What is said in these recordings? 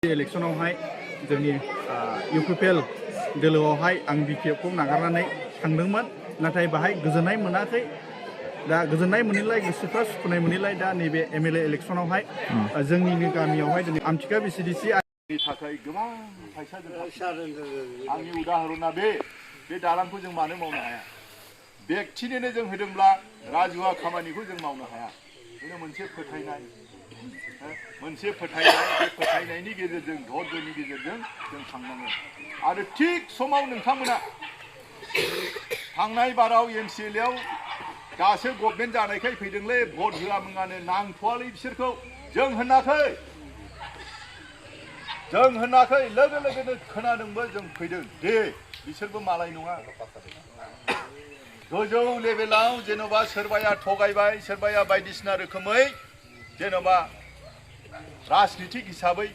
इलेक्शनावहाय जोंनि इउपिपिएल दोलोआवहाय आं बिपिएफखौ नागारनानै थांदोंमोन नाथाय बाहाय गोजोननाय मोनाखै दा गोजोननाय मोनैलाय गोसोफ्रा सुखुनाय मोनैलाय दा नैबे एमएलए इलेक्शनावहाय जोंनिनो गामियावहाय दिनै आमथिका बिसिडिसि नि थाखाय गोबां फैसा आंनि उदाहरना बे दालांखौ जों मानो मावनो हाया व्यक्तिनो जों होदोंब्ला राजुवा खामानिखौ जों मावनो हाया बेनो मोनसे फोथायनाय बे फोथायनायनि गेजेरजों धर्मनि गेजेरजों जों थांनांगोन आरो थिग समाव नोंथांमोना थांनाय बाराव एमसिएलएआव दासो गभर्नमेन्ट जानायखाय फैदोंलै भट होआमोङानो नांथ'वालै बिसोरखौ जों होनाखै लोगो लोगोनो खोनादोंबो जों फैदों दे बिसोरबो मालाय नङा गोजौ लेभेलाव जेन'बा सोरबाया थगायबाय सोरबाया बायदिसिना रोखोमै जेन'बा राजनितिक हिसाबै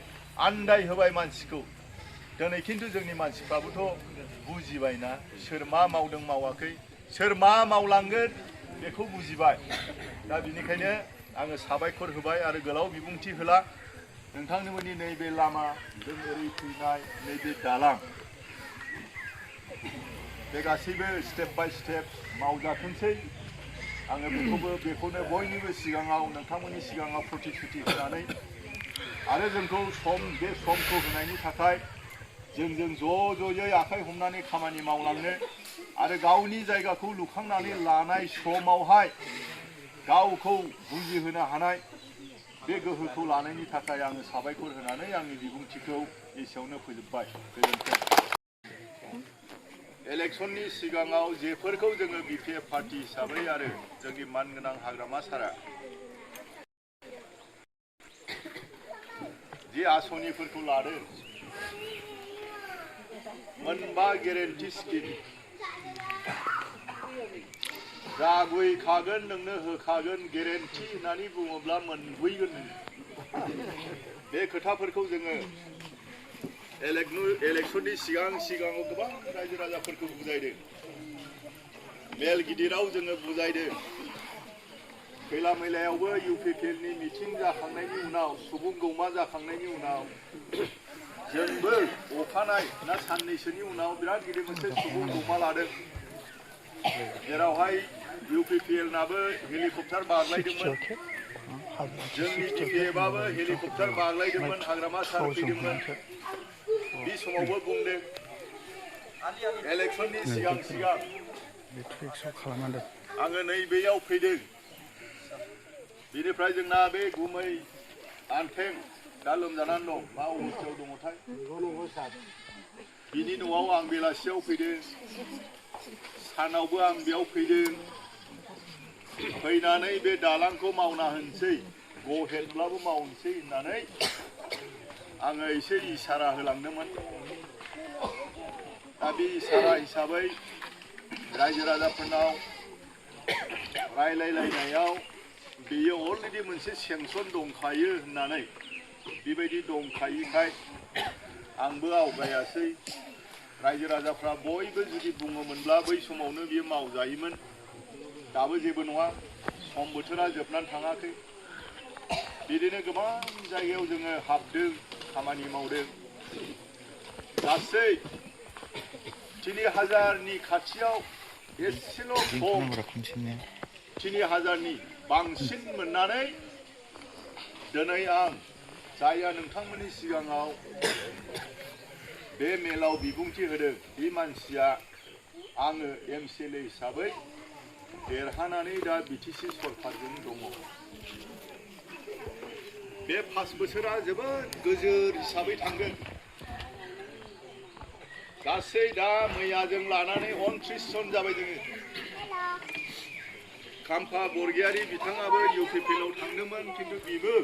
आन्दाय होबाय मानसिखौ दिनै खिन्थु जोंनि मानसिफ्राबोथ' बुजिबायना सोर मा मावदों मावाखै सोर मा मावलांगोन बेखौ बुजिबाय दा बिनिखायनो आङो साबायखर होबाय आरो गोलाव बिबुंथि होला नोंथांमोननि नैबे लामा जों ओरै फैनाय नैबे दालां बे गासैबो स्टेप बाय स्टेप मावजाथोंसै आङो बेखौनो बयनिबो सिगाङाव नोंथांमोननि सिगाङाव प्रतिश्रुति होनानै आरो जोंखौ बे समखौ होनायनि थाखाय जोंजों ज'यै आखाइ हमनानै खामानि मावलांनो आरो गावनि जायगाखौ लुखांनानै लानाय समावहाय गावखौ बुजिहोनो हानाय बे गोहोखौ लानायनि थाखाय आङो साबायखर होनानै आंनि बिबुंथिखौ एसेयावनो फोजोबबाय गोजोन्थों इलेक्शननि सिगाङाव जेफोरखौ जोङो बिपिएफ पार्टी हिसाबै आरो जोंनि मानगोनां हाग्रामा सारा जे आसनिफोरखौ लादों मोनबा गेरेन्टि स्किम जागैखागोन नोंनो होखागोन गेरेन्टि होननानै बुङोब्ला मोनबोगोन बे खोथाफोरखौ जोङो इलेक्शननि सिगाङाव गोबां रायजो राजाफोरखौ बुजायदों मेल गिदिराव जोङो बुजायदों खैला मैलायावबो इउपिपिएलनि मिटिं जाखांनायनि उनाव सुबुं गौमा जाखांनायनि उनाव जोंबो अखानाय ना साननैसोनि उनाव बिराद गिदिर मोनसे सुबुं गौमा लादों जेरावहाय इउपिपिएलनाबो हेलिकप्टार बारलायदोंमोन जोंनि बिपिएफआबो हेलिकप्टार बारलायदोंमोन हाग्रामा सार फैदोंमोन बे समावबो बुंदों इलेक्शननि सिगां आङो नैबेयाव फैदों बिनिफ्राय जोंना बे गुमै आन्थें दा लोमजानानै दं मा अबस्थायाव दङथाय बिनि न'आव आं बेलासियाव फैदों सानावबो आं बेयाव फैदों फैनानै बे दालांखौ मावना होनोसै गहेदब्लाबो मावनोसै होननानै आङो एसे इसारा होलांदोंमोन दा बे इसारा हिसाबै रायजो राजाफोरनाव रायलायलायनायाव बेयो अलरेडि मोनसे सेंसन दंखायो होननानै बेबायदि दंखायोखाय आंबो आवगायासै रायजो राजाफ्रा बयबो जुदि बुङोमोनब्ला बै समावनो बियो मावजायोमोन दाबो जेबो नङा सम बोथोरा जोबनानै थाङाखै बिदिनो गोबां जायगायाव जोङो हाबदों खामानि मावदों गासै 3000नि खाथियाव एसेल' खम 3000नि बांसिन मोननानै दिनै आं जायहा नोंथांमोननि सिगाङाव बे मेलाव बिबुंथि होदों बे मानसिया आङो एमसिएलए हिसाबै देरहानानै दा बिटिसि सरकारजों दङ बे 5 बोसोरा जोबोद गोजोर हिसाबै थांगोन गासै दा मैयाजों लानानै 29 जन जाबाय जोङो खाम्फा बरगयारी बिथाङाबो इउपिपिएलआव थांदोंमोन खिन्थु बेबो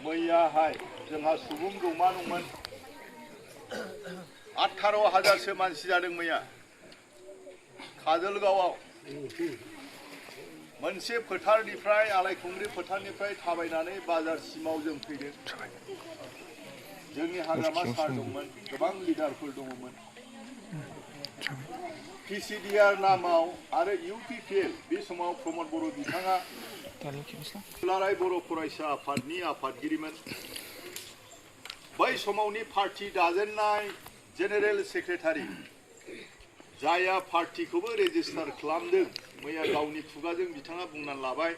मैयाहाय जोंहा सुबुं गौमा दंमोन 18,000सो मानसि जादों मैया काजलगावआव मोनसे फोथारनिफ्राय आलायखुंग्रि फोथारनिफ्राय थाबायनानै बाजारसिमाव जों फैदों जोंनि हाग्रामा सार दंमोन गोबां लिडारफोर दङमोन पिसिडिआर नामाव आरो इउपिपिएल बे समाव प्रमद बर' बिथाङा दुलाराय बर' फरायसा आफादनि आफादगिरिमोन बै समावनि पार्टी दाजेननाय जेनेरेल सेक्रेटारि जाया पार्टीखौबो रेजिस्टार खालामदों मैया गावनि खुगाजों बिथाङा बुंनानै लाबाय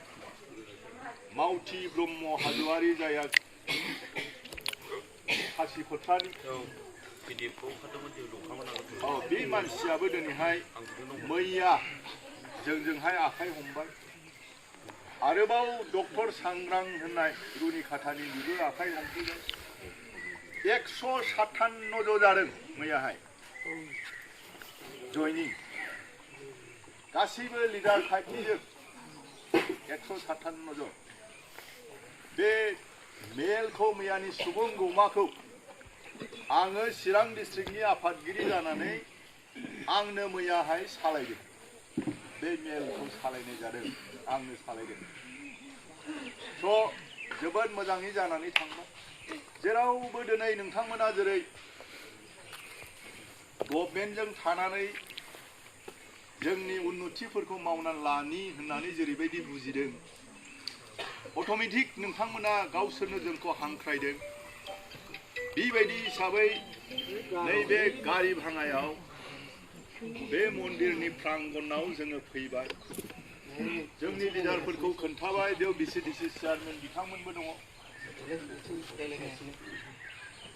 मावथि ब्रह्म हाज'वारि जाया खासिखथ्रानि बे मानसियाबो दिनैहाय मैया जोंजोंहाय आखाइ हमबाय आरोबाव डक्टर सांग्रां होननाय रुनिखाथानि बिबो आखाइ हमफैदों 157 जन जादों मैयाहाय जयनिं गासैबो लिडार टाइपनिजों 157 जन बे मेलखौ मैयानि सुबुं गौमाखौ आङो चिरां डिस्ट्रिक्टनि आफादगिरि जानानै आंनो मैयाहाय सालायदों बे मेलखौ सालायनाय जादों आंनो सालायदों स' जोबोद मोजाङै जानानै थांबाय जेरावबो दिनै नोंथांमोना जेरै गभर्नमेन्टजों थानानै जोंनि उन्नतिफोरखौ मावनानै लानि होननानै जेरैबायदि बुजिदों अट'मेटिक नोंथांमोना गावसोरनो जोंखौ हांख्रायदों बेबायदि हिसाबै नैबे गारि भाङायाव बे मन्दिरनि प्रांगनाव जोङो फैबाय जोंनि लिडारफोरखौ खोन्थाबाय बेयाव बिसिडिसि चेयारमेन बिथांमोनबो दङ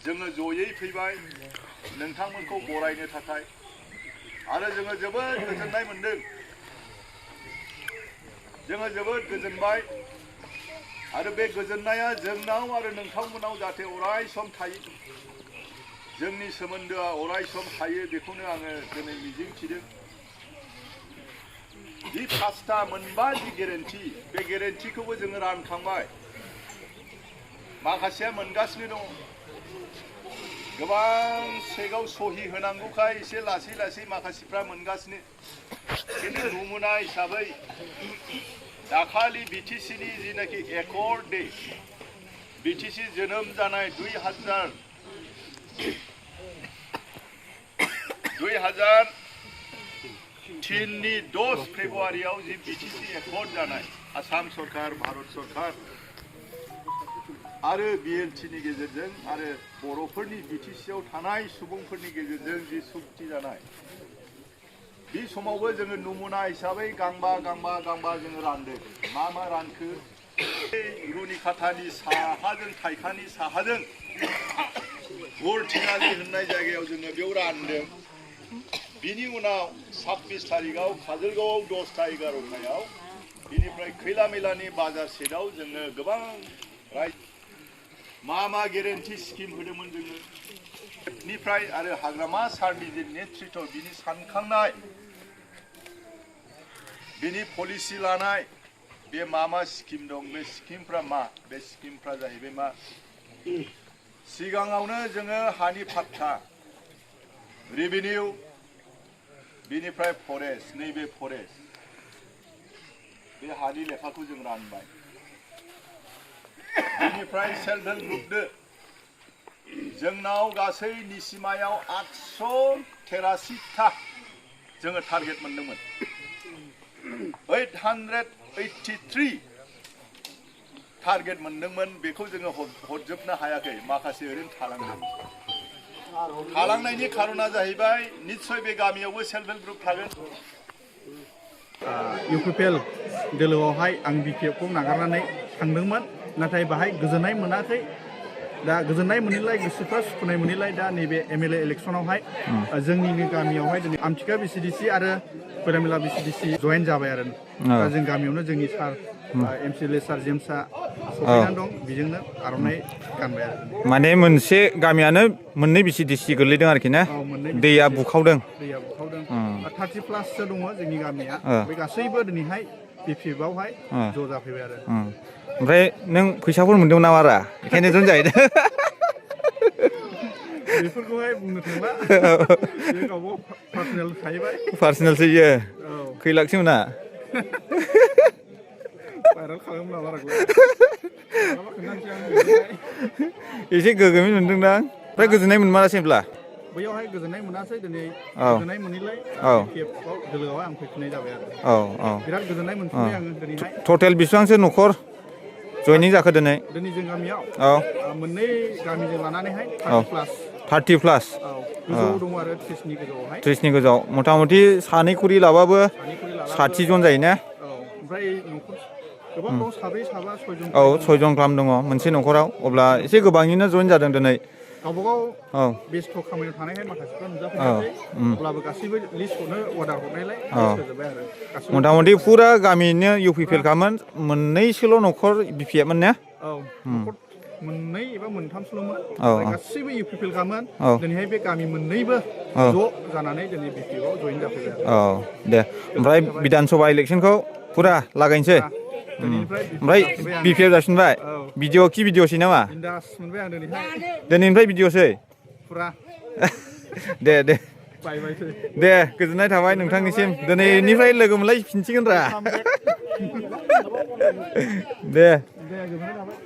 जोङो जयै फैबाय नोंथांमोनखौ बरायनो थाखाय आरो जोङो जोबोद गोजोननाय मोनदों जोङो जोबोद गोजोनबाय आरो बे गोजोननाया जोंनाव आरो नोंथांमोनाव जाहाथे अराय सम थायो जोंनि सोमोन्दोआ अराय सम थायो बेखौनो आङो दिनै मिजिंथिदों जि पासथा मोनबा जि गेरेन्टि बे गेरेन्टिखौबो जोङो रानखांबाय माखासेया मोनगासिनो दङ गोबां सेगाव सहि होनांगौखाय एसे लासै लासै माखासेफ्रा मोनगासिनो खिन्थु नमुना हिसाबै दाखालि बिटिसिनि जिनाखि एकर्ड डे बिटिसि जोनोम जानाय 2003नि 10 फेब्रुवारियाव जि बिटिसि एकर्ड जानाय आसाम सरकार भारत सरकार आरो बिएलटिनि गेजेरजों आरो बर'फोरनि बिटिसिआव थानाय सुबुंफोरनि गेजेरजों जि सुक्ति जानाय बे समावबो जोङो नमुना हिसाबै गांबा जोङो रानदों मा रानखो रुनिखाथानि साहाजों थाइखानि साहाजों गरथिनालि होननाय जायगायाव जोङो बेयाव रानदों बिनि उनाव 26 तारिखआव काजलगावआव 10टा 11टायाव बिनिफ्राय खैलामैलानि बाजार सेटआव जोङो गोबां मा गेरेन्टि स्किम होदोंमोन जोङो निफ्राय आरो हाग्रामा सारनि जे नेतृत्व बिनि सानखांनाय बिनि पलिसि लानाय बे मा स्किम दं बे स्किमफ्रा मा बे स्किमफ्रा जाहैबाय मा सिगाङावनो जोङो हानि पाट्टा रेभिनिउ बिनिफ्राय फरेस्ट नैबे फरेस्ट बे हानि लेखाखौ जों रानबाय बिनिफ्राय सेल्फ हेल्प ग्रुपनो जोंनाव गासै निसिमायाव 883 जोङो टारगेट मोनदोंमोन 883 टारगेट मोनदोंमोन बेखौ जोङो हरजोबनो हायाखै माखासे ओरैनो थालांनायनि खारना जाहैबाय निश्चय बे गामियावबो सेल्फ हेल्प ग्रुप थागोन इउपिपिएल दोलोआवहाय आं बिपिएफखौ नागारनानै थांदोंमोन नाथाय बाहाय गोजोननाय मोनाखै दा गोजोननाय मोनैलाय गोसोफ्रा सुखुनाय मोनैलाय दा नैबे एमएलए इलेक्सनावहाय जोंनि गामियावहाय दिनै आमथिका बिसिडिसि आरो खैरामेला बिसिडिसि जयेन जाबाय आरो दा जों गामियावनो जोंनि सार एमसिएलए सार जेम्सआ सफैनानै दं बेजोंनो आर'नाइ गानबाय आरो माने मोनसे गामियानो मोननै बिसिडिसि गोलैदों आरोखि ना दैया बुखावदों 30+ दङ जोंनि गामिया बे गासैबो दिनैहाय बिपिएफआवहाय ज' जाफैबाय आरो ओमफ्राय नों फैसाफोर मोनदों नामा रा बेखायनो जन जाहैदों बेफोरखौहाय बुंनो थांला गावबो पार्सनेल थाहैबाय पार्सनेलसो इयो खै लाखसो मोना भाइरेल खालामला बाराखौ एसे गोगोमै मोनदोंदां ओमफ्राय गोजोननाय मोनमारासै होनब्ला बैयावहाय गोजोननाय मोनासै दिनै गोजोननाय मोनैलाय बिपिएफआव दोलोआव आं फैफिननाय जाबाय आरो बिराद गोजोननाय मोनफिनबाय आङो दिनैहाय टटेल बेसेबांसो न'खर जयनिं जाखो दिनै दिनै जों गामियाव औ मोननै गामिजों लानानैहाय औ 30 प्लास 30 प्लास औ गोजौआव दङ आरो 30नि गोजौआवहाय 30नि गोजौआव मथा मथि सानै खरि लाबाबो सानैखरि लानाबो 60 जन जायो ना औ ओमफ्राय न'खर गोबां दं साब्रै साबा सयजन औ 6 जन गाहाम दङ मोनसे न'खराव अब्ला एसे गोबाङैनो जइन जादों दिनै गावबागाव औ बेस्थ' खामानियाव थानायखाय माखासेफ्रा औ नुजाफैयाखै अब्लाबो गासैबो लिस्टखौनो अर्डार हरनायलाय औ लिस्ट होजोब्बाय आरो गासैबो मथा मथि फुरा गामियैनो इउ पि पि एल खामोन मोननैसोल' न'खर बि पि एफ मोन ने औ न'खर मोननै एबा मोनथामसोल'मोन औ ओमफ्राय गासैबो इउ पि पि एल खामोन औ दिनैहाय बे गामि मोननैबो औ ज' जानानै दिनै बि पि एफ आव जयेन जाफैबाय औ दे ओमफ्राय बिधान सभा इलेक्सनखौ फुरा लागायनोसै आरो दिनैनिफ्राय ओमफ्राय बि पि एफ जाफिनबाय औ भिडिअ कि भिडिअसै नामा बिन्दास मोनबाय आं दिनैहाय दिनैनिफ्राय भिडिअसै फुरा दे दे बाय बायसै दे गोजोननाय थाबाय नोंथांनिसिम दिनैनिफ्राय लोगो मोनलायफिनसिगोन रा दे दे गोजोननाय थाबाय